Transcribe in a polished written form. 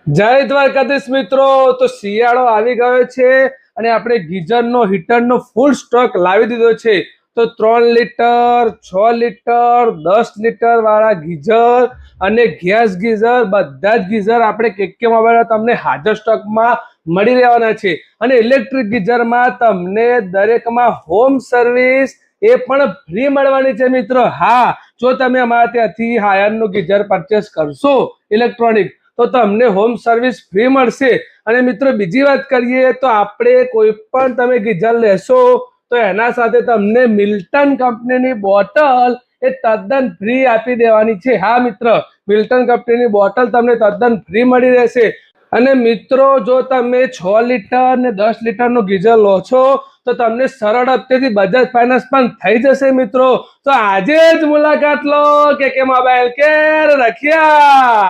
જય દ્વારકાધીશ મિત્રો. તો શિયાળો આવી ગયો છે અને આપણે ગીઝરનો હીટરનો ફૂલ સ્ટોક લાવી દીધો છે. તો 3 લીટર, 6 લીટર, 10 લીટર વાળા ગીઝર અને ગેસ ગીઝર બધા જ ગીઝર આપણે કેકે મોબાઈલમાં તમને હાજર સ્ટોકમાં મળી રહેવાના છે. અને ઇલેક્ટ્રિક ગીઝરમાં તમને દરેકમાં હોમ સર્વિસ એ પણ ફ્રી મળવાની છે મિત્રો. હા, જો તમે અમારા ત્યાંથી હાયરનું ગીઝર પરચેસ કરશો ઇલેક્ટ્રોનિક તો તમને હોમ સર્વિસ ફ્રી મળશે. અને મિત્રો બીજી વાત કરીએ તો આપણે કોઈ પણ તમે ગીઝર લેશો તો એના સાથે તમને મિલ્ટન કંપનીની બોટલ એ તદ્દન ફ્રી આપી દેવાની છે. હા મિત્ર, મિલ્ટન કંપનીની બોટલ તમને તદ્દન ફ્રી મળી રહેશે. અને મિત્રો જો તમે 6 લીટર ને 10 લીટરનું ગીઝર લો છો તો તમને સરળ હપ્તેથી બજાજ ફાઇનાન્સ પણ થઈ જશે મિત્રો. તો આજે જ મુલાકાત લો કે મોબાઈલ કેર રખિયા.